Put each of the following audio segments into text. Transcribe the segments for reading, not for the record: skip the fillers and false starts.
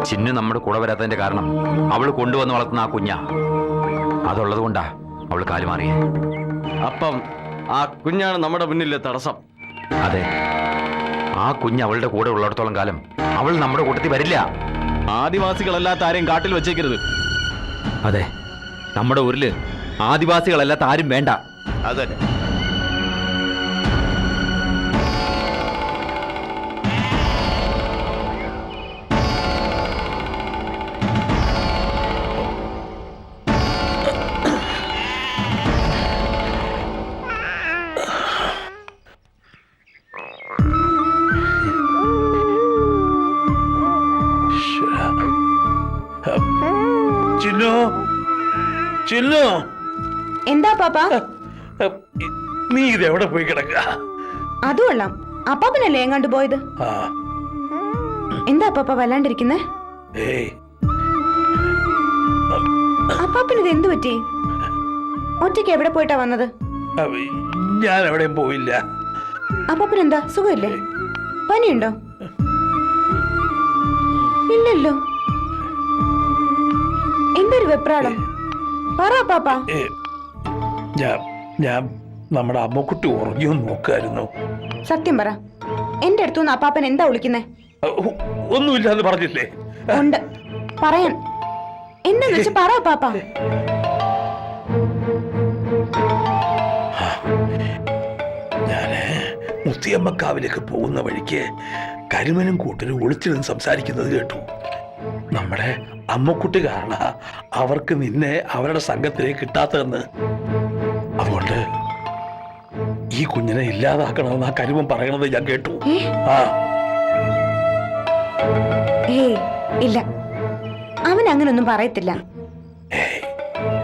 ചിന്നു നമ്മുടെ കൂടെ വരാത്തതിന്റെ കാരണം അവൾ കൊണ്ടുവന്ന് വളർത്തുന്ന ആ കുഞ്ഞാ. അതുള്ളത് കൊണ്ടാ അവൾ കാലുമാറിയേ. അപ്പം ആ കുഞ്ഞാണ് നമ്മുടെ മുന്നിലെ തടസ്സം. അതെ, ആ കുഞ്ഞ് അവളുടെ കൂടെ ഉള്ളിടത്തോളം കാലം അവൾ നമ്മുടെ കൂട്ടത്തിൽ വരില്ല. ആദിവാസികളല്ലാത്ത ആരെയും കാട്ടിൽ വെച്ചേക്കരുത്. അതെ, നമ്മുടെ ഊരില് ആദിവാസികളല്ലാത്ത ആരും വേണ്ട. അതെ. എന്താ പാപ്പ? നീ ഇതെവിടെ പോയി കിടക്കുക? അതുകൊള്ളാം, അപ്പാപ്പനല്ലേ എങ്ങാണ്ട് പോയത്? എന്താ അപ്പാപ്പ വല്ലാണ്ടിരിക്കുന്നേ? അപ്പാപ്പന് ഇത് എന്തു പറ്റി? ഒറ്റയ്ക്ക് എവിടെ പോയിട്ടാ വന്നത്? ഞാൻ എവിടെയും പോയില്ല. അപ്പാപ്പന് എന്താ സുഖമില്ലേ? പനിയുണ്ടോ? ഇല്ലല്ലോ. എന്തൊരു വെപ്രാളം, പറ പാപ്പ. ഞാൻ നമ്മുടെ അമ്മക്കുട്ടി ഉറങ്ങിയൊന്ന് നോക്കായിരുന്നു. സത്യം പറ, എന്റെ അടുത്തുനിന്ന് അപ്പാപ്പൻ എന്താ വിളിക്കുന്നേ? ഒന്നുമില്ലാന്ന് പറഞ്ഞില്ലേ? ഉണ്ട്, പറയാൻ. എന്താന്ന് വെച്ചാ പറ പാപ്പ. ഞാന് മുത്തിയമ്മക്കാവിലേക്ക് പോകുന്ന വഴിക്ക് കരുമനും കൂട്ടരും ഒളിച്ചിരുന്ന് സംസാരിക്കുന്നത് കേട്ടു. നമ്മുടെ അമ്മക്കുട്ടി കാരണ അവർക്ക് നിന്നെ അവരുടെ സംഘത്തിലേക്ക് കിട്ടാത്തതെന്ന്. അതുകൊണ്ട് ഈ കുഞ്ഞിനെ ഇല്ലാതാക്കണമെന്ന് ആ കരുമൻ പറയണത് ഞാൻ കേട്ടു. ഇല്ല, അവൻ അങ്ങനൊന്നും പറയത്തില്ല.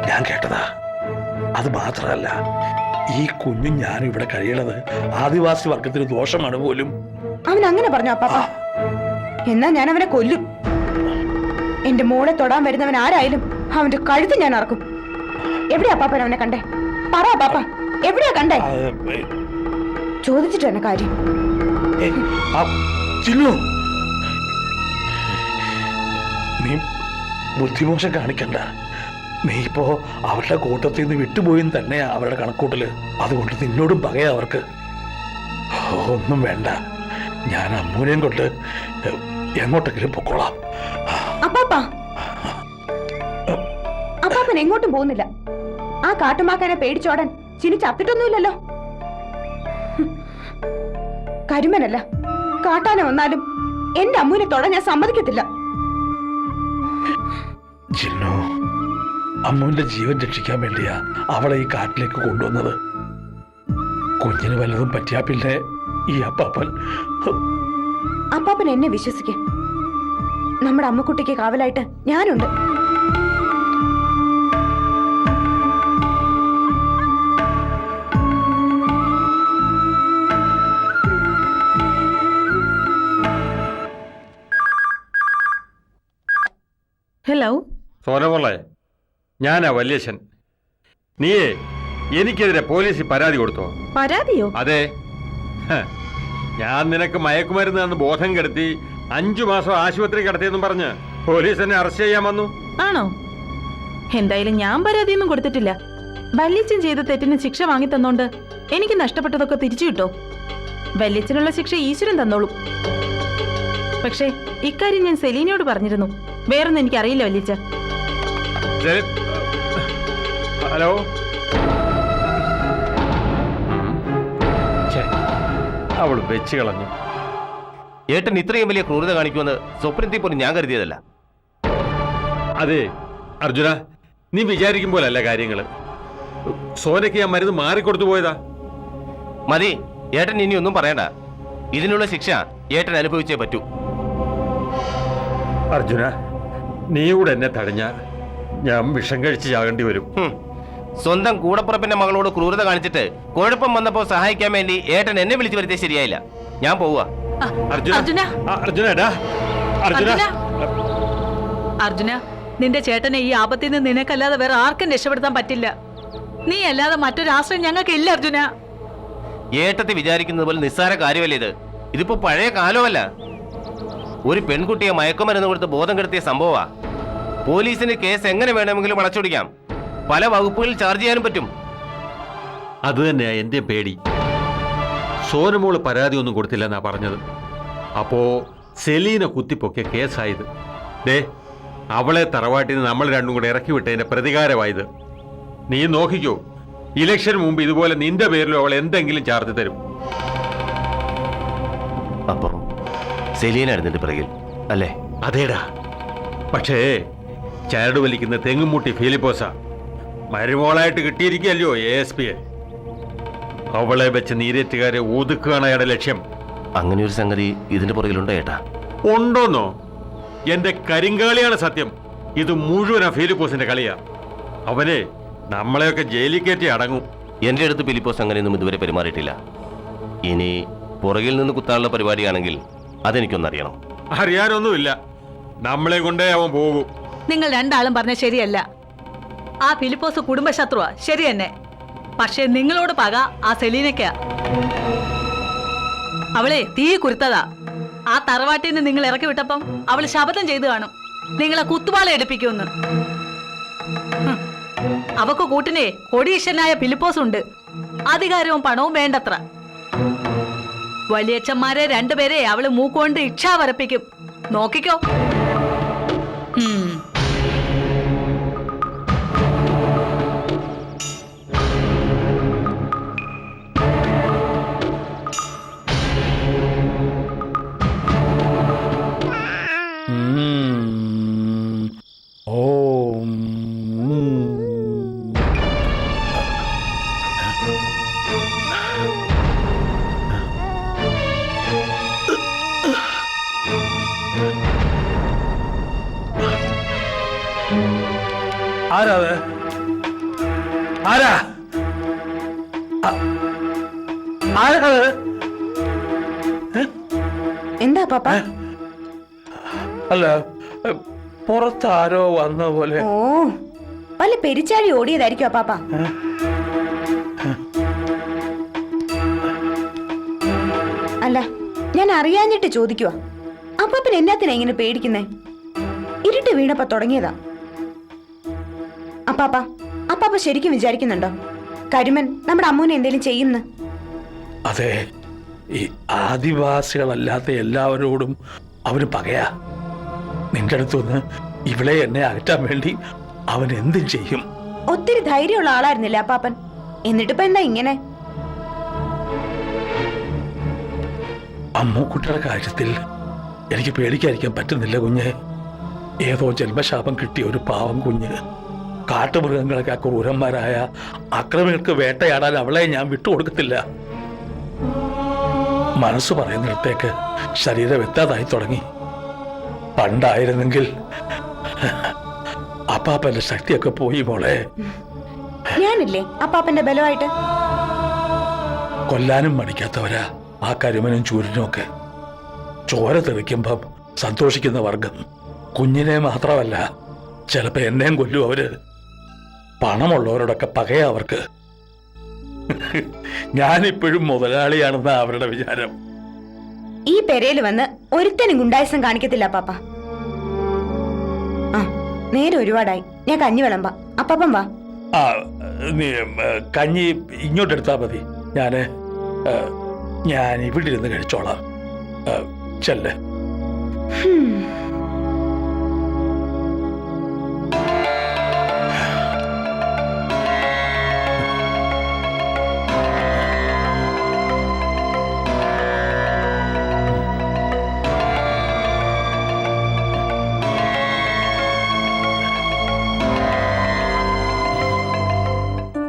ഞാൻ കേട്ടതാ. അത് മാത്രമല്ല, ഈ കുഞ്ഞും ഞാനും ഇവിടെ കഴിയണത് ആദിവാസി വർഗത്തിന് ദോഷമാണ് പോലും. അവൻ അങ്ങനെ പറഞ്ഞു അപ്പാപ്പ? എന്നാ ഞാൻ അവനെ കൊല്ലും. എന്റെ മോളെ തൊടാൻ വരുന്നവൻ ആരായാലും അവന്റെ കഴുത്ത് ഞാൻ അറക്കും. എവിടെയാ പാപ്പൻ അവനെ കണ്ടേ? പറ പാപ്പ, എവിടെയാ കണ്ടേ? ചോദിച്ചിട്ട് തന്നെ കാര്യം. നീ ബുദ്ധിമോശം കാണിക്കണ്ട. നീ ഇപ്പോ അവരുടെ കൂട്ടത്തിൽ നിന്ന് വിട്ടുപോയെന്ന് തന്നെയാ അവരുടെ കണക്കൂട്ടല്. അതുകൊണ്ട് നിന്നോടും പകയാ അവർക്ക്. ഒന്നും വേണ്ട, ഞാൻ അമ്മൂനെയും കൊണ്ട് എങ്ങോട്ടെങ്കിലും പൊക്കോളാം. അപ്പാപ്പൻ എങ്ങോട്ടും പോകുന്നില്ല. ആ കാട്ടുമാക്കാനെ പേടിച്ചോടാൻ ചിനി ചത്തിട്ടൊന്നുമില്ലല്ലോ. കരുമനല്ല, കാട്ടാന വന്നാലും എന്റെ അമ്മൂനെ തൊടാൻ ഞാൻ സമ്മതിക്കത്തില്ല. ചിന്നു, അമ്മുവിന്റെ ജീവൻ രക്ഷിക്കാൻ വേണ്ടിയാ അവളെ ഈ കാട്ടിലേക്ക് കൊണ്ടുവന്നത്. കുഞ്ഞിന് വല്ലതും പറ്റിയാ പിന്നെ ഈ അപ്പാപ്പൻ എന്നെ വിശ്വസിക്ക. നമ്മുടെ അമ്മക്കുട്ടിക്ക് കാവലായിട്ട് ഞാനുണ്ട്. ഹലോ സോനമോളെ, ഞാനാ വല്യച്ഛൻ. നീയേ എനിക്കെതിരെ പോലീസിൽ പരാതി കൊടുത്തോ? പരാതിയോ? അതെ, ഞാൻ നിനക്ക് മയക്കുമരുന്ന് തന്ന് ബോധം കെടുത്തി 5 മാസം ആശുപത്രി കിടത്തിയെന്നും പറഞ്ഞ് പോലീസ് എന്നെ അറസ്റ്റ് ചെയ്യാൻ വന്നു. ആണോ? എന്തായാലും ഞാൻ പരാതിയൊന്നും കൊടുത്തിട്ടില്ല. വല്യച്ഛൻ ചെയ്ത തെറ്റിന് ശിക്ഷ വാങ്ങി തന്നോണ്ട് എനിക്ക് നഷ്ടപ്പെട്ടതൊക്കെ തിരിച്ചു കിട്ടോ? വല്യച്ഛനുള്ള ശിക്ഷ ഈശ്വരൻ തന്നോളും. പക്ഷേ ഇക്കാര്യം ഞാൻ സെലീനയോട് പറഞ്ഞിരുന്നു. വേറൊന്നും എനിക്കറിയില്ല വല്യച്ഛ. ഹലോ, അവൾ വെച്ച് കളഞ്ഞു. ഏട്ടൻ ഇത്രയും വലിയ ക്രൂരത കാണിക്കുമെന്ന് സ്വപ്നത്തിൽ പോലും ഞാൻ കരുതിയതല്ല. അതെ അർജുന, നീ വിചാരിക്കും പോലല്ല കാര്യങ്ങള്. സോനയ്ക്ക് ഞാൻ മരുന്ന് മാറിക്കൊടുത്തു പോയതാ. മതി, ഏട്ടൻ ഇനി ഒന്നും പറയണ്ട. ഇതിനുള്ള ശിക്ഷ ഏട്ടൻ അനുഭവിച്ചേ പറ്റൂ. അർജുന, നീ കൂടെ എന്നെ തടഞ്ഞ ഞാൻ വിഷം കഴിച്ച് ചാകേണ്ടി വരും. സ്വന്തം കൂടപ്പുറപ്പിന്റെ മകളോട് ക്രൂരത കാണിച്ചിട്ട് കുഴപ്പം വന്നപ്പോ സഹായിക്കാൻ വേണ്ടി ഏട്ടൻ എന്നെ വിളിച്ചു വരുത്തിയ ശരിയായില്ല. ഞാൻ പോവാ. അർജുന, നിന്റെ ചേട്ടനെ ഈ ആപത്തിൽ നിന്ന് നിനക്കല്ലാതെ വേറെ ആർക്കും രക്ഷപ്പെടുത്താൻ പറ്റില്ല. നീ അല്ലാതെ മറ്റൊരാശ്രയം ഞങ്ങൾക്ക് ഇല്ല അർജുന. ഏട്ടത്തെ വിചാരിക്കുന്നത് പോലെ നിസ്സാര കാര്യമല്ല ഇത്. ഇതിപ്പോ പഴയ കാലമല്ല. ഒരു പെൺകുട്ടിയെ മയക്കുമരുന്ന് കൊടുത്ത് ബോധം കെടുത്തിയ സംഭവമാ. പോലീസിന് കേസ് എങ്ങനെ വേണമെങ്കിലും വളച്ചൊടിക്കാം. പല വകുപ്പുകളിൽ ചാർജ് ചെയ്യാനും പറ്റും. അത് തന്നെയാ എൻ്റെ പേടി. സോനമോള് പരാതി ഒന്നും കൊടുത്തില്ലെന്നാ പറഞ്ഞത്. അപ്പോ സെലീനെ കുത്തിപ്പൊക്കിയ കേസായത്. ദേ, അവളെ തറവാട്ടിൽ നിന്ന് നമ്മൾ രണ്ടും കൂടെ ഇറക്കി വിട്ടതിന്റെ പ്രതികാരമായത്. നീ നോക്കിക്കോ, ഇലക്ഷന് മുമ്പ് ഇതുപോലെ നിന്റെ പേരിലും അവൾ എന്തെങ്കിലും ചാർജ് തരും. അപ്പോ സെലീനായിരുന്നു ഇതിന്റെ പിറകിൽ അല്ലേ? അതേടാ. പക്ഷേ ചരട് വലിക്കുന്ന തെങ്ങുമുട്ടി ഫിലിപ്പോസ മരുമോളായിട്ട് കിട്ടിയിരിക്കുകയല്ലോ ASP. അവളെ വെച്ച് നീരേറ്റുകാരെ ഒതുക്കുകയാണ് അയാളുടെ ലക്ഷ്യം. അങ്ങനെ ഒരു സംഗതി ഇതിന്റെ പുറകിലുണ്ടോ ഏട്ടാ? ഉണ്ടോന്നോ? എന്റെ കരിങ്കാളിയാണ് സത്യം. ഇത് മുഴുവൻ ആ ഫിലിപ്പോസിന്റെ കളിയാ. അവനെ നമ്മളെയൊക്കെ ജയിലിൽ കയറ്റി അടങ്ങും. എന്റെ അടുത്ത് ഫിലിപ്പോസ് അങ്ങനെയൊന്നും ഇതുവരെ പെരുമാറിയിട്ടില്ല. ഇനി പുറകിൽ നിന്ന് കുത്താനുള്ള പരിപാടിയാണെങ്കിൽ അതെനിക്കൊന്നറിയണം. അറിയാനൊന്നുമില്ല, നമ്മളെ കൊണ്ടേ അവൻ പോകും. നിങ്ങൾ രണ്ടാളും പറഞ്ഞ ശരിയല്ല. ആ ഫിലിപ്പോസ് കുടുംബശത്രുവാ, ശരി തന്നെ. പക്ഷെ നിങ്ങളോട് പക ആ സെലീനയ്ക്കാ. അവളെ തീ കുരുത്തതാ. ആ തറവാട്ടിൽ നിന്ന് നിങ്ങൾ ഇറക്കി വിട്ടപ്പം അവള് ശപഥം ചെയ്തു കാണും നിങ്ങളെ കുത്തുവാള എടുപ്പിക്കുമെന്ന്. അവക്ക് കൂട്ടിനെ കൊടീശ്വരനായ ഫിലിപ്പോസ് ഉണ്ട്. അധികാരവും പണവും വേണ്ടത്ര. വലിയച്ഛന്മാരെ രണ്ടുപേരെ അവള് മൂക്കൊണ്ട് ഇച്ഛ വരപ്പിക്കും. നോക്കിക്കോ. ഓം ആരാ അത്? ആരാ? ആരാ അത്? എന്താ പാപ്പ? അല്ല, പുറത്താരോ വന്ന പോലെ. ഓ, വല്ല പെരിച്ചാഴി ഓടിയതായിരിക്കും അപ്പാപ്പ. അല്ല, ഞാൻ അറിയാഞ്ഞിട്ട് ചോദിക്കുവാ. അപ്പാപ്പൻ എന്നാത്തിനാ ഇങ്ങനെ പേടിക്കുന്നേ? ഇരുട്ട് വീണപ്പോ തുടങ്ങിയതാ. അപ്പാപ്പ ശരിക്കും വിചാരിക്കുന്നുണ്ടോ കരുമൻ നമ്മുടെ അമ്മൂനെ എന്തേലും ചെയ്യുന്നു? അതെ, ഈ ആദിവാസികളല്ലാത്ത എല്ലാവരോടും അവന് പകയാ. നിന്റെ അടുത്തുനിന്ന് ഇവളെ എന്നെ അകറ്റാൻ വേണ്ടി അവൻ എന്തും ചെയ്യും. ഒത്തിരി ധൈര്യമുള്ള ആളായിരുന്നില്ല അപ്പാപ്പൻ. എന്നിട്ടിപ്പോ എന്താ ഇങ്ങനെ? അമ്മൂക്കുട്ടിയുടെ കാര്യത്തിൽ എനിക്ക് പേടിക്കാതിരിക്കാൻ പറ്റുന്നില്ല കുഞ്ഞ്. ഏതോ ജന്മശാപം കിട്ടിയ ഒരു പാവം കുഞ്ഞ്. കാട്ടുമൃഗങ്ങളൊക്കെ ക്രൂരന്മാരായ അക്രമികൾക്ക് വേട്ടയാടാൻ അവളെ ഞാൻ വിട്ടുകൊടുക്കത്തില്ല. മനസ്സ് പറയുന്നിടത്തേക്ക് ശരീരം എത്താതായി തുടങ്ങി. പണ്ടായിരുന്നെങ്കിൽ അപ്പാപ്പന്റെ ശക്തിയൊക്കെ പോയി മോളെ. ഞാനില്ലേ അപ്പാപ്പന്റെ ബലമായിട്ട്? കൊല്ലാനും മടിക്കാത്തവരാ ആ കരുമനും ചൂരനും ഒക്കെ. ചോര തെറിക്കുമ്പം സന്തോഷിക്കുന്ന വർഗം. കുഞ്ഞിനെ മാത്രമല്ല, ചിലപ്പോ എന്നെയും കൊല്ലും അവര്. പണമുള്ളവരോടൊക്കെ പകയാ അവർക്ക്. ഞാനിപ്പോഴും മുതലാളിയാണെന്ന അവരുടെ വിചാരം. ഈ പെരയിൽ വന്ന് ഒരുത്തനും ഗുണ്ടായസം കാണിക്കത്തില്ല അപ്പാപ്പ. ആ, നേരെ ഒരുപാടായി. ഞാൻ കഞ്ഞി വിളമ്പാ. അപ്പാപ്പൻ വാ. ആ, നീ കഞ്ഞി ഇങ്ങോട്ടെടുത്താ മതി. ഞാൻ ഇവിടെ ഇരുന്ന് കഴിച്ചോളാം. ചെല്ലേ.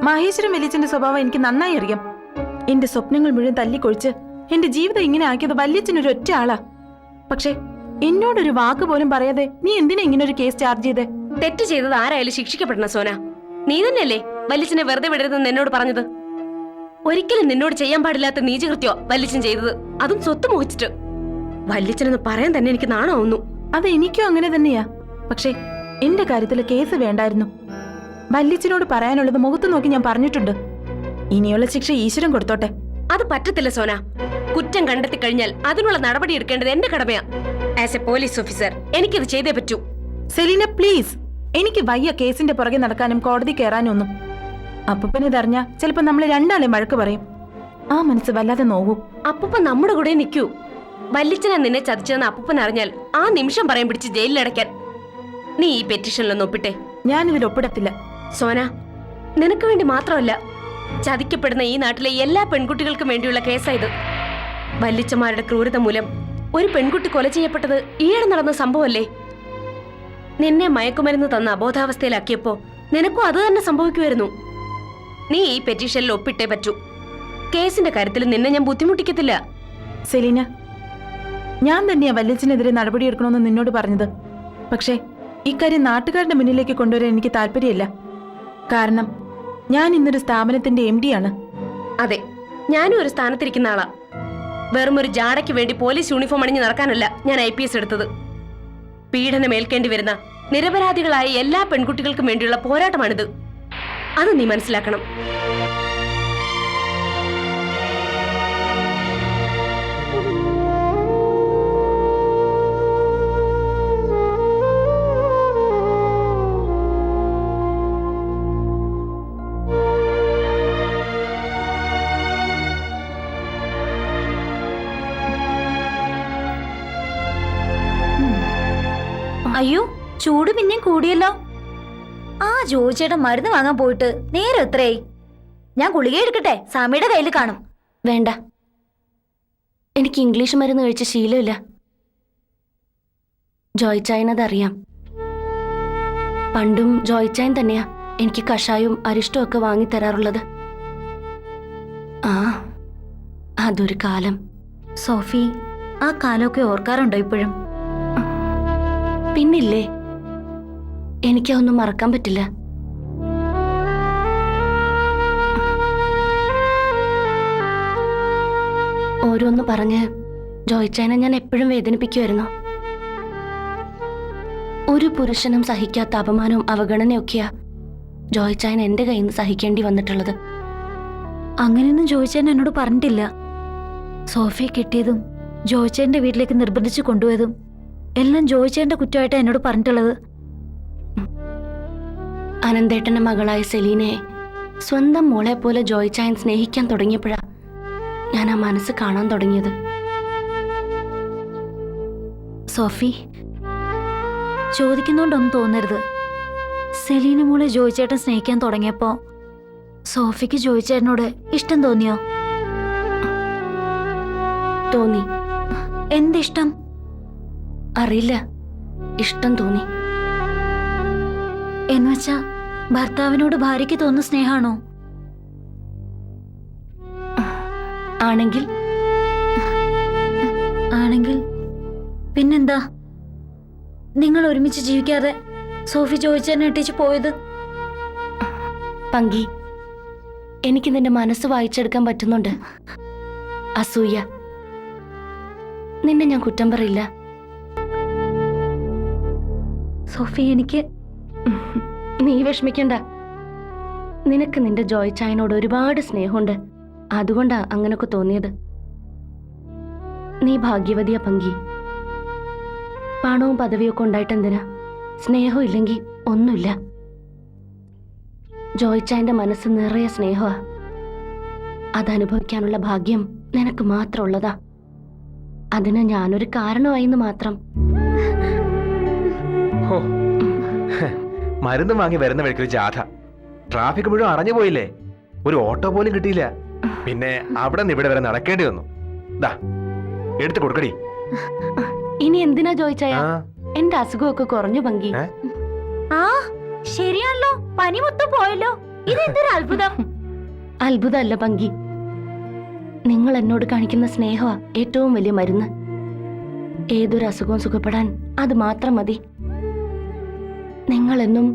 മഹേശ്വരൻ വലിയച്ഛന്റെ സ്വഭാവം എനിക്ക് നന്നായി അറിയാം. എന്റെ സ്വപ്നങ്ങൾ മുഴുവൻ തല്ലിക്കൊഴിച്ച് എന്റെ ജീവിതം ഇങ്ങനെ ആക്കിയത് വല്യച്ഛനൊരു ഒറ്റ ആളാ. പക്ഷെ എന്നോടൊരു വാക്ക് പോലും പറയാതെ നീ എന്തിനാ ഇങ്ങനെ ഒരു കേസ് ചാർജ് ചെയ്തേ? തെറ്റ് ചെയ്തത് ആരായാലും ശിക്ഷിക്കപ്പെടണം സോന. നീ തന്നെയല്ലേ വല്യച്ഛനെ വെറുതെ വിടരുതെന്ന് എന്നോട് പറഞ്ഞത്? ഒരിക്കലും നിന്നോട് ചെയ്യാൻ പാടില്ലാത്ത നീചകൃത്യോ വല്യച്ഛൻ ചെയ്തത്, അതും സ്വത്ത് മോഹിച്ചിട്ട്. വല്യച്ഛനെന്ന് പറയാൻ തന്നെ എനിക്ക് നാണമാവുന്നു. അത് എനിക്കും അങ്ങനെ തന്നെയാ. പക്ഷെ എന്റെ കാര്യത്തില് കേസ് വേണ്ടായിരുന്നു. വല്യച്ഛനോട് പറയാനുള്ളത് മുഖത്ത് നോക്കി ഞാൻ പറഞ്ഞിട്ടുണ്ട്. ഇനിയുള്ള ശിക്ഷ ഈശ്വരൻ കൊടുത്തോട്ടെ. അത് പറ്റത്തില്ല സോന. കുറ്റം കണ്ടെത്തി കഴിഞ്ഞാൽ അതിനുള്ള നടപടി എടുക്കേണ്ടത് എന്റെ കടമയാ. ആസ് എ പോലീസ് ഓഫീസർ എനിക്കത് ചെയ്തേ പറ്റൂ. സെലീന പ്ലീസ്, എനിക്ക് വയ്യ കേസിന്റെ പുറകെ നടക്കാനും കോടതി കയറാനും ഒന്നും. അപ്പൂപ്പൻ ഇതറിഞ്ഞ ചിലപ്പോ നമ്മൾ രണ്ടാളെയും വഴക്ക് പറയും. ആ മനസ്സ് വല്ലാതെ നോവൂ. അപ്പൂപ്പൻ നമ്മുടെ കൂടെ നിൽക്കൂ. വല്ലിച്ചനാ നിന്നെ ചതിച്ചതെന്ന് അപ്പൂപ്പൻ അറിഞ്ഞാൽ ആ നിമിഷം പറയാൻ പിടിച്ച് ജയിലിലടയ്ക്കാൻ. നീ ഈ പെറ്റീഷനിലൊന്ന് ഒപ്പിട്ടെ. ഞാനിതിൽ ഒപ്പിടത്തില്ല. സോന, നിനക്ക് വേണ്ടി മാത്രമല്ല, ചതിക്കപ്പെടുന്ന ഈ നാട്ടിലെ എല്ലാ പെൺകുട്ടികൾക്കും വേണ്ടിയുള്ള കേസായത്. വല്ലിച്ചമാരുടെ ക്രൂരത മൂലം ഒരു പെൺകുട്ടി കൊല ചെയ്യപ്പെട്ടത് ഈയിടെ നടന്ന സംഭവമല്ലേ? നിന്നെ മയക്കുമരുന്ന് തന്ന അബോധാവസ്ഥയിലാക്കിയപ്പോ നിനക്കും അത് തന്നെ സംഭവിക്കുമായിരുന്നു. നീ ഈ പെറ്റീഷനിൽ ഒപ്പിട്ടേ പറ്റൂ. കേസിന്റെ കാര്യത്തിൽ നിന്നെ ഞാൻ ബുദ്ധിമുട്ടിക്കത്തില്ല. സെലീന, ഞാൻ തന്നെയാ വല്യച്ഛനെതിരെ നടപടിയെടുക്കണമെന്ന് നിന്നോട് പറഞ്ഞത്. പക്ഷേ ഇക്കാര്യം നാട്ടുകാരുടെ മുന്നിലേക്ക് കൊണ്ടുവരാൻ എനിക്ക് താല്പര്യമില്ല. കാരണം ഞാൻ ഇന്നൊരു സ്ഥാപനത്തിന്റെ MD ആണ്. അതെ, ഞാനും ഒരു സ്ഥാനത്തിരിക്കുന്ന ആളാ. വെറും ഒരു ജാടയ്ക്ക് വേണ്ടി പോലീസ് യൂണിഫോം അണിഞ്ഞ് നടക്കാനല്ല ഞാൻ IPS എടുത്തത്. പീഡനമേൽക്കേണ്ടി വരുന്ന നിരപരാധികളായ എല്ലാ പെൺകുട്ടികൾക്കും വേണ്ടിയുള്ള പോരാട്ടമാണിത്. അത് നീ മനസ്സിലാക്കണം. അയ്യോ, ചൂട് പിന്നെയും കൂടിയല്ലോ. ആ ജോയിച്ചേട്ടൻ മരുന്ന് വാങ്ങാൻ പോയിട്ട് നേരെ എത്രയായി? ഞാൻ ഗുളിക എടുക്കട്ടെ? സാമിയുടെ കയ്യിൽ കാണും. വേണ്ട, എനിക്ക് ഇംഗ്ലീഷ് മരുന്ന് കഴിച്ച ശീലമില്ല. ജോയിച്ചായനതറിയാം. പണ്ടും ജോയിച്ചായൻ തന്നെയാ എനിക്ക് കഷായവും അരിഷ്ടവും ഒക്കെ വാങ്ങിത്തരാറുള്ളത്. ആ, അതൊരു കാലം. സോഫി, ആ കാലമൊക്കെ ഓർക്കാറുണ്ടോ ഇപ്പോഴും? പിന്നില്ലേ, എനിക്കതൊന്നും മറക്കാൻ പറ്റില്ല. ഓരോന്ന് പറഞ്ഞ് ജോയിച്ചായനെ ഞാൻ എപ്പോഴും വേദനിപ്പിക്കുമായിരുന്നു. ഒരു പുരുഷനും സഹിക്കാത്ത അപമാനവും അവഗണനയൊക്കെയാ ജോയിച്ചായൻ എന്റെ കയ്യിൽ നിന്ന് സഹിക്കേണ്ടി വന്നിട്ടുള്ളത്. അങ്ങനെയൊന്നും ജോയിച്ചേട്ടൻ എന്നോട് പറഞ്ഞിട്ടില്ല. സോഫിയെ കിട്ടിയതും ജോയിച്ചേട്ടന്റെ വീട്ടിലേക്ക് നിർബന്ധിച്ച് കൊണ്ടുപോയതും എല്ലാം ജോയിച്ചേട്ടന്റെ കുറ്റമായിട്ടാണ് എന്നോട് പറഞ്ഞിട്ടുള്ളത്. അനന്തേട്ടന്റെ മകളായ സെലീനയെ സ്വന്തം മോളെ പോലെ ജോയിച്ചായൻ സ്നേഹിക്കാൻ തുടങ്ങിയപ്പോഴാ ഞാൻ ആ മനസ്സ് കാണാൻ തുടങ്ങിയത്. സോഫി, ചോദിക്കുന്നോണ്ടൊന്നും തോന്നരുത്. സെലീന മോളെ ജോയിച്ചേട്ടൻ സ്നേഹിക്കാൻ തുടങ്ങിയപ്പോ സോഫിക്ക് ജോയിച്ചേട്ടനോട് ഇഷ്ടം തോന്നിയോ? തോന്നി. എന്തിഷ്ടം? അറിയില്ല, ഇഷ്ടം തോന്നി. എന്നുവെച്ചാ ഭർത്താവിനോട് ഭാര്യയ്ക്ക് തോന്നുന്ന സ്നേഹാണോ? ആണെങ്കിൽ ആണെങ്കിൽ പിന്നെന്താ നിങ്ങൾ ഒരുമിച്ച് ജീവിക്കാതെ സോഫി ജോയിച്ചേട്ടനെ ഇട്ടിച്ച് പോയത്? പങ്കി, എനിക്ക് നിന്റെ മനസ്സ് വായിച്ചെടുക്കാൻ പറ്റുന്നുണ്ട്. അസൂയ. നിന്നെ ഞാൻ കുറ്റം പറയില്ല. സോഫി, എനിക്ക് നീ വിഷമിക്കണ്ട. നിനക്ക് നിന്റെ ജോയിച്ചായനോട് ഒരുപാട് സ്നേഹമുണ്ട്. അതുകൊണ്ടാ അങ്ങനൊക്കെ തോന്നിയത്. നീ ഭാഗ്യവതിയാ പങ്കി. പണവും പദവിയൊക്കെ ഉണ്ടായിട്ട് എന്തിനാ? സ്നേഹം ഇല്ലെങ്കിൽ ഒന്നുമില്ല. ജോയിച്ചായന്റെ മനസ്സ് നിറയെ സ്നേഹമാ. അതനുഭവിക്കാനുള്ള ഭാഗ്യം നിനക്ക് മാത്രമുള്ളതാ. അതിന് ഞാനൊരു കാരണമായിന്ന് മാത്രം. മരുന്ന് വാങ്ങി വരുന്ന വഴിക്കൊരു ജാഥ. ട്രാഫിക് മുഴുവൻ അടഞ്ഞു പോയില്ലേ, ഒരു ഓട്ടോ പോലും കിട്ടിയില്ല. പിന്നെ അവിടെ നിന്ന് ഇവിടെ വരെ നടക്കേണ്ടി വന്നു. ദാ എടുത്തു കൊടുക്കടി. ഇനി എന്തിനാ ജോയിച്ചായ? എന്റെ അസുഖമൊക്കെ കുറഞ്ഞു പങ്കി. ആ ശരിയാണല്ലോ, പനി മൊത്തം പോയല്ലോ. ഇതെന്തൊരു അത്ഭുതം! അത്ഭുതമല്ല പങ്കി, നിങ്ങൾ എന്നോട് കാണിക്കുന്ന സ്നേഹമാ ഏറ്റവും വലിയ മരുന്ന്. ഏതൊരു അസുഖവും സുഖപ്പെടാൻ അത് മാത്രം മതി. നിങ്ങളെന്നും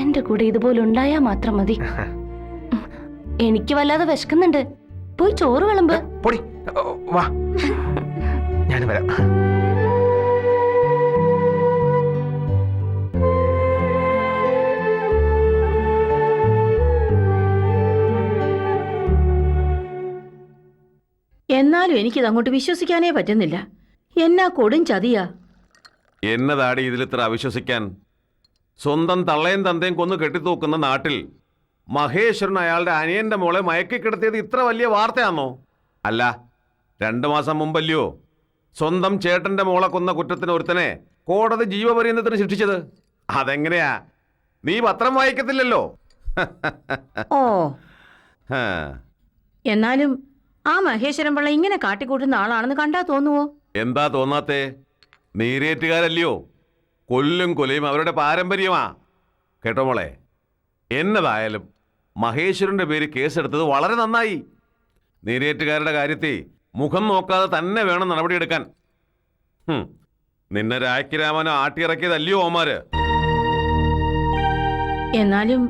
എന്റെ കൂടെ ഇതുപോലെ ഉണ്ടായാ മാത്രം മതി. എനിക്ക് വല്ലാതെ വിശക്കുന്നുണ്ട്. പോയി ചോറ് വിളമ്പ്. പൊടി വാ, ഞാൻ വരാം. എന്നാലും എനിക്കിത് അങ്ങോട്ട് വിശ്വസിക്കാനേ പറ്റുന്നില്ല. എന്നാ കൊടും ചതിയാ. എന്നതാടി ഇതിലിത്ര അവിശ്വസിക്കാൻ? സ്വന്തം തള്ളയും തന്തയും കൊന്നു കെട്ടിത്തൂക്കുന്ന നാട്ടിൽ മഹേശ്വരൻ അയാളുടെ അനിയന്റെ മോളെ മയക്കിക്കിടത്തിയത് ഇത്ര വലിയ വാർത്തയാണോ? അല്ല, 2 മാസം മുമ്പല്ലയോ സ്വന്തം ചേട്ടന്റെ മോളെ കൊന്ന കുറ്റത്തിന് ഒരുത്തനെ കോടതി ജീവപര്യന്തത്തിന് ശിക്ഷിച്ചത്? അതെങ്ങനെയാ? നീ പത്രം വായിക്കത്തില്ലല്ലോ. ഓ, ഹാ. എന്നാലും ആ മഹേശ്വരൻ പിള്ള ഇങ്ങനെ കാട്ടിക്കൂട്ടുന്ന ആളാണെന്ന് കണ്ടാ തോന്നുവോ? എന്താ തോന്നാത്തേ? നീരേറ്റുകാരല്ലയോ? കൊല്ലും കൊലയും അവരുടെ പാരമ്പര്യമാ. കേട്ടോ മോളെ, എന്നതായാലും മഹേശ്വരന്റെ പേര് കേസെടുത്തത് വളരെ നന്നായി. നീരേറ്റുകാരുടെ കാര്യത്തിൽ മുഖം നോക്കാതെ തന്നെ വേണം നടപടിയെടുക്കാൻ. നിന്നെ രാഖിരാമനോ ആട്ടിയിറക്കിയതല്ലയോ ഓമാര്? എന്നാലും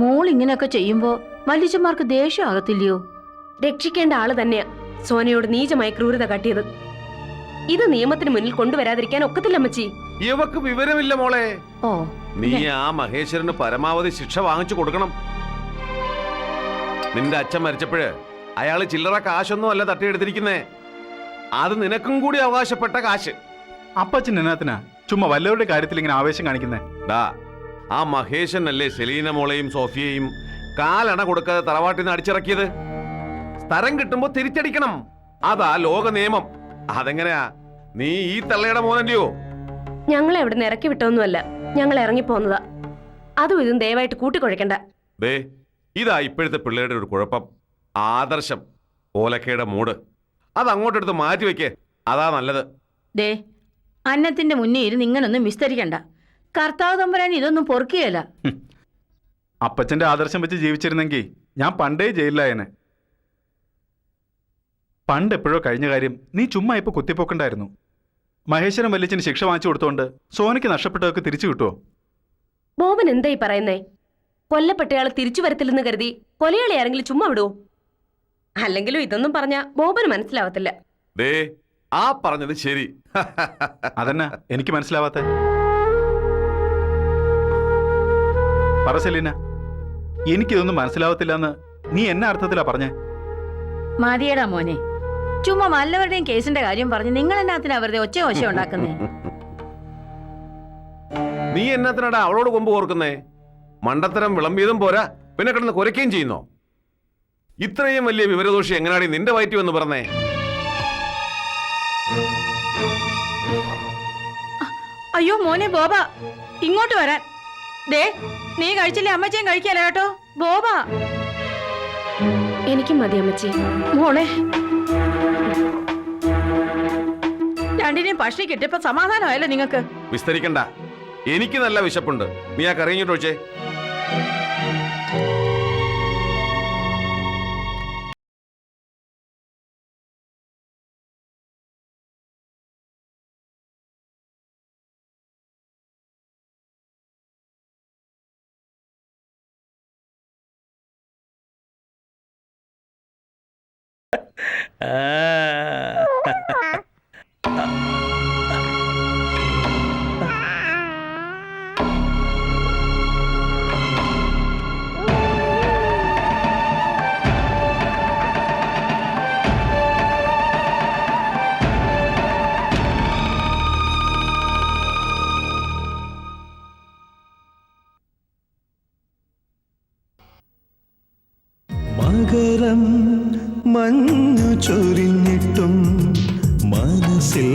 മോൾ ഇങ്ങനെയൊക്കെ ചെയ്യുമ്പോ വല്യച്ഛന്മാർക്ക് ദേഷ്യം ആകത്തില്ലയോ? രക്ഷിക്കേണ്ട ആള് തന്നെയാ സോനയോട് നീചമായ ക്രൂരത കാട്ടിയത്. ഇത് നിയമത്തിന് മുന്നിൽ കൊണ്ടുവരാതിരിക്കാൻ ഒക്കത്തില്ല അമ്മച്ചി. ഇവക്ക് വിവരമില്ല മോളെ. ഓ, നീ ആ മഹേശ്വരന് പരമാവധി ശിക്ഷ വാങ്ങിച്ചു കൊടുക്കണം. നിന്റെ അച്ഛൻ മരിച്ചപ്പോഴ് അയാള് ചില്ലറ കാശൊന്നും അല്ല തട്ടിയെടുത്തിരിക്കുന്നേ. അത് നിനക്കും കൂടി അവകാശപ്പെട്ട കാശ്. അപ്പച്ചൻ എന്നാത്തിനാ ചുമ്മാ വല്ലവരുടെ കാര്യത്തിൽ ഇങ്ങനെ ആവേശം കാണിക്കുന്നേ? ഡാ, ആ മഹേശൻ അല്ലേ സെലീന മോളെയും സോഫിയയും കാലണ കൊടുക്കാതെ തറവാട്ടിൽ നിന്ന് അടിച്ചിറക്കിയത്? സ്ഥലം കിട്ടുമ്പോ തിരിച്ചടിക്കണം. അതാ ലോക നിയമം. അതെങ്ങനെയാ? നീ ഈ തള്ളയുടെ മോനല്ലയോ? ഞങ്ങളെ അവിടെ നിന്ന് ഇറക്കി വിട്ടൊന്നുമല്ല, ഞങ്ങൾ ഇറങ്ങിപ്പോന്നതാ. അതും ഇതും ദയവായിട്ട് കൂട്ടിക്കൊഴിക്കണ്ട. ദേ, ഇതാ ഇപ്പോഴത്തെ പിള്ളേരുടെ ഒരു കുഴപ്പം. ആദർശം, ഓലക്കയുടെ മൂട്, അത് അങ്ങോട്ടെടുത്ത് മാറ്റി വെക്കേ. അതാ നല്ലത്. ദേ, അന്നത്തിന്റെ മുന്നേ ഇരുന്ന് ഇങ്ങനൊന്നും വിസ്തരിക്കണ്ട. കർത്താവ് തമ്പുരാൻ ഇതൊന്നും പൊറുക്കുകയല്ല. അപ്പച്ചന്റെ ആദർശം വെച്ച് ജീവിച്ചിരുന്നെങ്കിൽ ഞാൻ പണ്ടേ ജയിലിലായനെ. പണ്ട് എപ്പോഴോ കഴിഞ്ഞ കാര്യം നീ ചുമ്മാ ഇപ്പൊ കുത്തിപ്പോക്കണ്ടായിരുന്നു. മഹേശ്വരൻ വല്യച്ഛന് ശിക്ഷ വാങ്ങിച്ചു കൊടുത്തോണ്ട് സോനയ്ക്ക് നഷ്ടപ്പെട്ടതൊക്കെ തിരിച്ചു കിട്ടുമോ? ബോബൻ എന്തായി പറയുന്നേ? കൊല്ലപ്പെട്ടയാളെ തിരിച്ചു വരത്തില്ലെന്ന് കരുതി കൊലയാളി ആരെങ്കിലും ചുമ്മാ വിടുവോ? അല്ലെങ്കിലും ഇതൊന്നും പറഞ്ഞ ബോബന് മനസ്സിലാവത്തില്ല. ദേ, ആ പറഞ്ഞത് ശരി. അതെന്നാ എനിക്ക് മനസ്സിലാവാത്ത? പറ സെലീന, എനിക്കിതൊന്നും മനസ്സിലാവത്തില്ലെന്ന് നീ എന്നാ അർത്ഥത്തിലാ പറഞ്ഞേ? മതിയടാ മോനെ, ചുമ്മാ വല്ലവരുടെയും കേസിന്റെ കാര്യം പറഞ്ഞ് നിങ്ങൾ എന്നാത്തിനാ വെറുതെ ഒച്ച ഉണ്ടാക്കുന്നേ? നീ എന്നാത്തിനാടാ അവളോട് കൊമ്പ് കോർക്കുന്നേ? മണ്ടത്തരം വിളമ്പിയതും പോരാ, പിന്നെ കിടന്ന് കുരയ്ക്കുകയും ചെയ്യുന്നോ? ഇത്രയും വലിയ വിവരദോഷി എങ്ങനാടി നിന്റെ വയറ്റി വന്ന് പറഞ്ഞേ? അയ്യോ മോനെ ബോബ, ഇങ്ങോട്ട് വരാൻ. ദേ, നീ കഴിച്ചില്ലേ അമ്മച്ചയും കഴിക്കാലോ കേട്ടോ. ബോബ, എനിക്കും മതി അമ്മച്ചി. മോളെ, രണ്ടിനെയും ഭക്ഷണം കിട്ടിയപ്പോ സമാധാനമായല്ലോ നിങ്ങൾക്ക്? വിസ്തരിക്കണ്ട, എനിക്ക് നല്ല വിശപ്പുണ്ട്. നീ ആ കറിഞ്ഞിട്ട് വെച്ചേ. മകരം മഞ്ഞു ചൊരിഞ്ഞിട്ടും മനസ്സിൽ